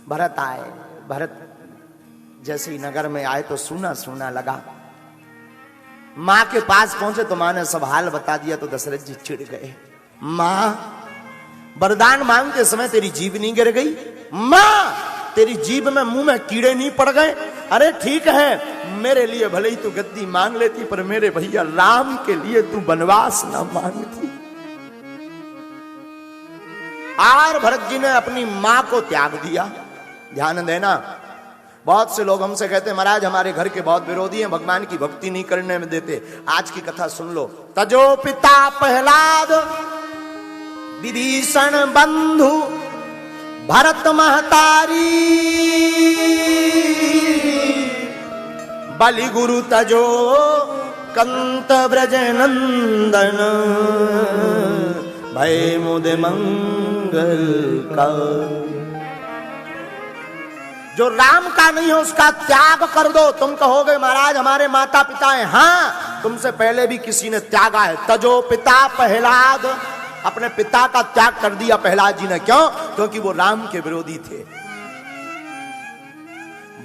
भरत आए। भरत जैसे ही नगर में आए तो सूना सूना लगा। मां के पास पहुंचे तो मां ने सब हाल बता दिया तो दशरथ जी चिढ़ गए। मां, वरदान मांगते समय तेरी जीभ नहीं गिर गई? मां, तेरी जीभ में मुंह में कीड़े नहीं पड़ गए? अरे ठीक है, मेरे लिए भले ही तू गद्दी मांग लेती, पर मेरे भैया राम के लिए तू वनवास ना मांगती। और भरत जी ने अपनी मां को त्याग दिया। ध्यान देना, बहुत से लोग हमसे कहते हैं महाराज हमारे घर के बहुत विरोधी हैं, भगवान की भक्ति नहीं करने में देते। आज की कथा सुन लो। तजो पिता प्रहलाद विभीषण बंधु भरत महतारी, बलि गुरु तजो कंत ब्रज नंदन, भय मुद मंगल का। जो राम का नहीं हो उसका त्याग कर दो। तुम कहोगे महाराज हमारे माता पिता हैं, हाँ तुमसे पहले भी किसी ने त्यागा है। तजो पिता प्रहलाद, अपने पिता का त्याग कर दिया प्रहलाद जी ने। क्यों? क्योंकि वो राम के विरोधी थे।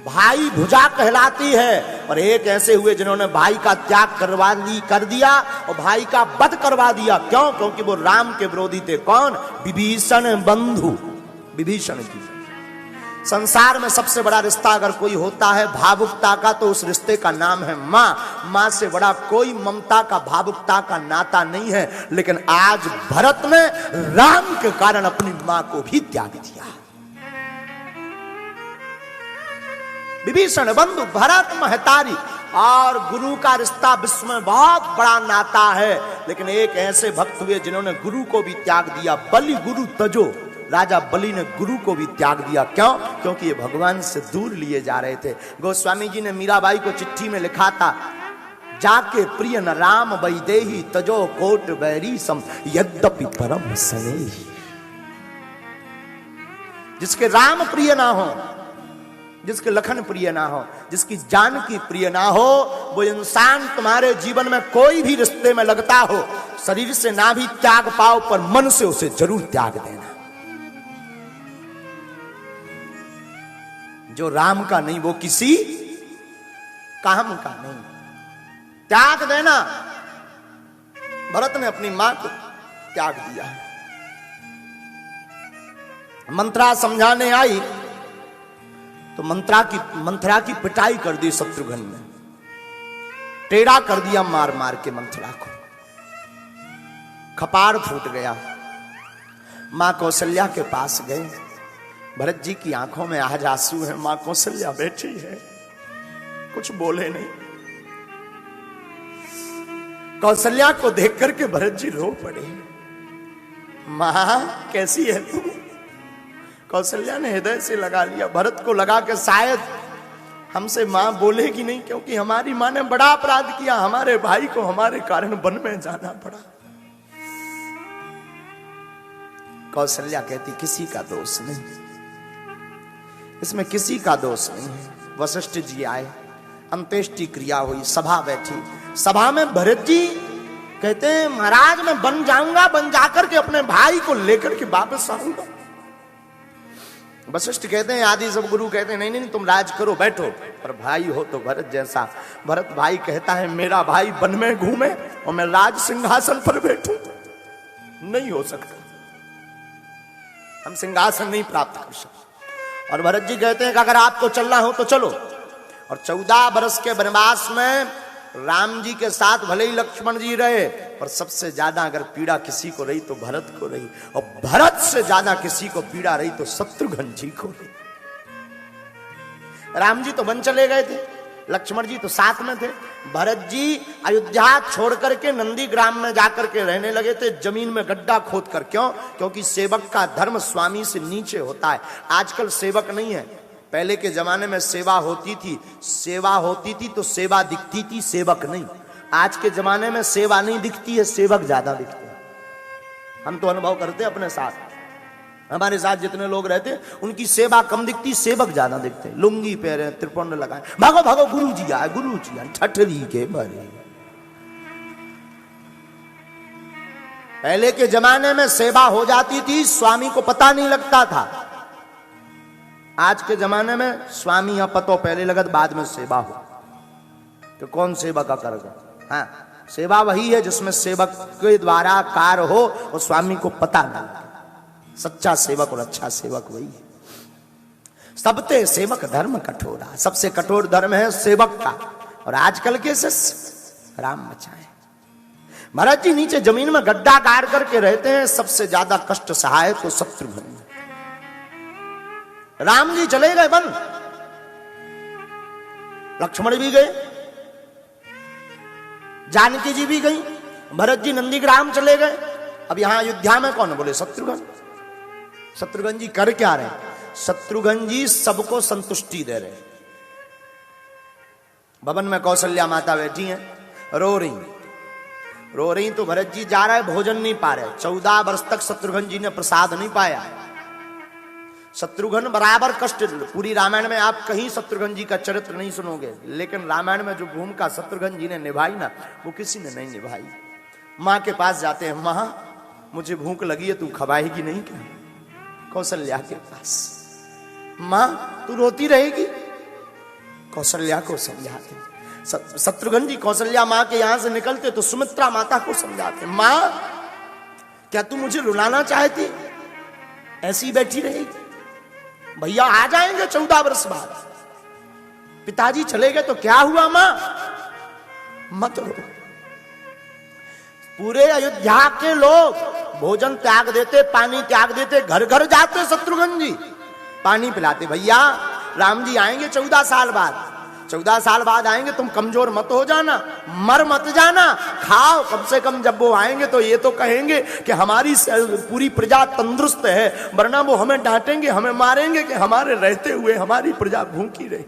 भाई भुजा कहलाती है, और एक ऐसे हुए जिन्होंने भाई का त्याग कर दिया और भाई का वध करवा दिया। क्यों? क्योंकि वो राम के विरोधी थे। कौन? विभीषण बंधु, विभीषण जी। संसार में सबसे बड़ा रिश्ता अगर कोई होता है भावुकता का, तो उस रिश्ते का नाम है मां। मां से बड़ा कोई ममता का, भावुकता का नाता नहीं है। लेकिन आज भरत ने राम के कारण अपनी मां को भी त्याग दिया। विभीषण बंधु भरत महतारी। और गुरु का रिश्ता विश्व में बहुत बड़ा नाता है, लेकिन एक ऐसे भक्त हुए जिन्होंने गुरु को भी त्याग दिया। बलि गुरु तजो, राजा बलि ने गुरु को भी त्याग दिया। क्यों? क्योंकि ये भगवान से दूर लिए जा रहे थे। गोस्वामी जी ने मीराबाई को चिट्ठी में लिखा था, जाके प्रिय न राम वैदेही, तजो कोट बैरी सम यद्यपि परम स्नेही। जिसके राम प्रिय ना हो, जिसके लखन प्रिय ना हो, जिसकी जानकी प्रिय ना हो, वो इंसान तुम्हारे जीवन में कोई भी रिश्ते में लगता हो, शरीर से ना भी त्याग पाओ पर मन से उसे जरूर त्याग देना। जो राम का नहीं वो किसी काम का नहीं, त्याग देना। भरत ने अपनी मां को त्याग दिया है। मंत्रा समझाने आई तो मंत्रा की पिटाई कर दी शत्रुघ्न ने, टेढ़ा कर दिया मार मार के मंत्रा को, कपाड़ फूट गया। मां कौशल्या के पास गए। भरत जी की आंखों में आज आंसू है। मां कौशल्या बैठी है, कुछ बोले नहीं। कौशल्या को देख करके भरत जी रो पड़े। मां कैसी है तू? कौशल्या ने हृदय से लगा लिया। भरत को लगा कि शायद हमसे मां बोलेगी नहीं, क्योंकि हमारी मां ने बड़ा अपराध किया, हमारे भाई को हमारे कारण वन में जाना पड़ा। कौशल्या कहती किसी का दोष नहीं, इसमें किसी का दोष नहीं है। वशिष्ठ जी आए, अंत्येष्टि क्रिया हुई, सभा बैठी। सभा में भरत जी कहते हैं महाराज मैं बन जाऊंगा, बन जाकर के अपने भाई को लेकर के वापस आऊंगा। वशिष्ठ कहते हैं, आदि सब गुरु कहते हैं नहीं नहीं तुम राज करो, बैठो, पर भाई हो तो भरत जैसा। भरत भाई कहता है मेरा भाई वन में घूमे और मैं राज सिंहासन पर बैठूं, नहीं हो सकता, हम सिंहासन नहीं प्राप्त कर सकते। और भरत जी कहते हैं कि अगर आपको चलना हो तो चलो। और 14 वर्ष के वनवास में राम जी के साथ भले ही लक्ष्मण जी रहे, पर सबसे ज्यादा अगर पीड़ा किसी को रही तो भरत को रही, और भरत से ज्यादा किसी को पीड़ा रही तो शत्रुघ्न जी को रही। राम जी तो वन चले गए थे, लक्ष्मण जी तो साथ में थे। भरत जी अयोध्या छोड़ करके नंदी ग्राम में जाकर के रहने लगे थे, जमीन में गड्ढा खोद कर। क्यों? क्योंकि सेवक का धर्म स्वामी से नीचे होता है। आजकल सेवक नहीं है, पहले के जमाने में सेवा होती थी, तो सेवा दिखती थी, सेवक नहीं। आज के जमाने में सेवा नहीं दिखती है, सेवक ज्यादा दिखते हैं। हम तो अनुभव करते हैं अपने साथ, हमारे साथ जितने लोग रहते हैं उनकी सेवा कम दिखती, सेवक ज्यादा दिखते हैं। लुंगी पहने, त्रिपुंड लगाए, भागो भागो गुरु जी आए, गुरु जी आए, ठठरी के भरे। पहले के जमाने में सेवा हो जाती थी, स्वामी को पता नहीं लगता था। आज के जमाने में स्वामी या पतो पहले लगत बाद में सेवा हो, तो कौन सेवा का करेगा? हाँ, सेवा वही है जिसमें सेवक के द्वारा कार्य हो और स्वामी को पता ना लगे। सच्चा सेवक और अच्छा सेवक वही है। सबते सेवक धर्म कठोरा, सबसे कठोर धर्म है सेवक का। और आजकल के शिष्य राम बचाए। महाराज जी नीचे जमीन में गड्ढा गाड़ करके रहते हैं। सबसे ज्यादा कष्ट सहाय तो शत्रुघ्न। राम जी चले गए वन, लक्ष्मण भी गए, जानकी जी भी गई, भरत जी नंदीग्राम चले गए। अब यहां अयोध्या में कौन बोले? शत्रुघ्न। शत्रुघ्न जी कर क्या रहे? शत्रुघ्न जी सबको संतुष्टि दे रहे। भवन में कौशल्या माता बैठी हैं, रो रही तो भरत जी जा रहे, भोजन नहीं पा रहे। 14 वर्ष तक शत्रुघ्न जी ने प्रसाद नहीं पाया। शत्रुघ्न बराबर कष्ट। पूरी रामायण में आप कहीं शत्रुघ्न जी का चरित्र नहीं सुनोगे, लेकिन रामायण में जो भूमिका शत्रुघ्न जी ने निभाई ना, वो किसी ने नहीं निभाई। माँ के पास जाते हैं, माँ मुझे भूख लगी है, तू खवाएगी नहीं क्या? कौशल्या के पास, माँ तू रोती रहेगी? कौशल्या को समझाते। शत्रुघ्न जी कौशल्या माँ के यहां से निकलते तो सुमित्रा माता को समझाते, माँ क्या तू मुझे रुलाना चाहती? ऐसी बैठी रहेगी? भैया आ जाएंगे 14 वर्ष बाद। पिताजी चले गए तो क्या हुआ? मां मत रो। पूरे अयोध्या के लोग भोजन त्याग देते, पानी त्याग देते, घर घर जाते शत्रुघ्न जी, पानी पिलाते। भैया राम जी आएंगे 14 साल बाद, 14 साल बाद आएंगे, तुम कमजोर मत हो जाना, मर मत जाना, खाओ। कम से कम जब वो आएंगे तो ये तो कहेंगे कि हमारी पूरी प्रजा तंदुरुस्त है, वरना वो हमें डांटेंगे, हमें मारेंगे कि हमारे रहते हुए हमारी प्रजा भूखी रही।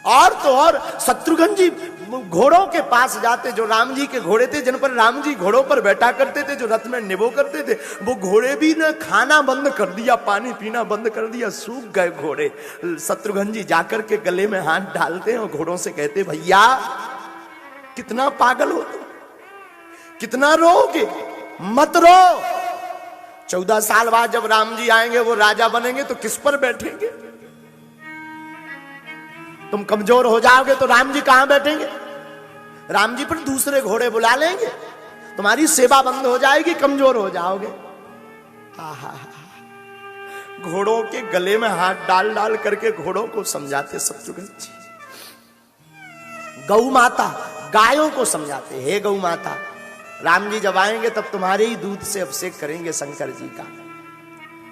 और तो और शत्रुघ्न जी घोड़ों के पास जाते, जो राम जी के घोड़े थे, जिन पर राम जी घोड़ों पर बैठा करते थे, जो रथ में निभो करते थे, वो घोड़े भी ने खाना बंद कर दिया, पानी पीना बंद कर दिया, सूख गए घोड़े। शत्रुघ्न जी जाकर के गले में हाथ डालते हैं और घोड़ों से कहते, भैया कितना पागल हो तुम, कितना रोगे, मत रो। 14 साल बाद जब राम जी आएंगे, वो राजा बनेंगे तो किस पर बैठेंगे? तुम कमजोर हो जाओगे तो राम जी कहां बैठेंगे? राम जी पर दूसरे घोड़े बुला लेंगे, तुम्हारी सेवा बंद हो जाएगी, कमजोर हो जाओगे। घोड़ों के गले में हाथ डाल डाल करके घोड़ों को समझाते शत्रुघ्न जी। गौ माता गायों को समझाते, हे गौ माता, राम जी जब आएंगे तब तुम्हारे ही दूध से अभिषेक करेंगे शंकर जी का।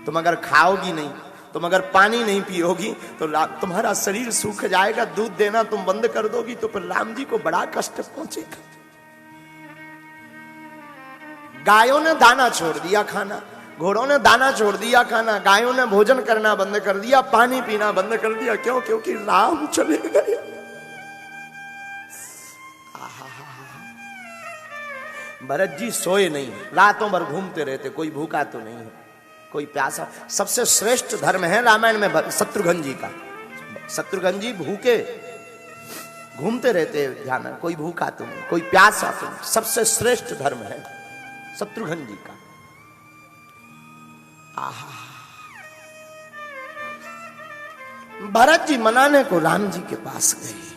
तुम अगर खाओगी नहीं, तुम अगर पानी नहीं पियोगी तो तुम्हारा शरीर सूख जाएगा, दूध देना तुम बंद कर दोगी तो फिर राम जी को बड़ा कष्ट पहुंचेगा। गायों ने दाना छोड़ दिया खाना, घोड़ों ने दाना छोड़ दिया खाना, गायों ने भोजन करना बंद कर दिया, पानी पीना बंद कर दिया। क्यों? क्योंकि राम चले गए। भरत जी सोए नहीं, रातों भर घूमते रहते, कोई भूखा तो नहीं है, कोई प्यासा। सबसे श्रेष्ठ धर्म है रामायण में शत्रुघ्न जी का। शत्रुघ्न जी भूखे घूमते रहते हैं ध्यान, कोई भूखा तो नहीं, कोई प्यासा तो नहीं। सबसे श्रेष्ठ धर्म है शत्रुघ्न जी का। भरत जी मनाने को राम जी के पास गए।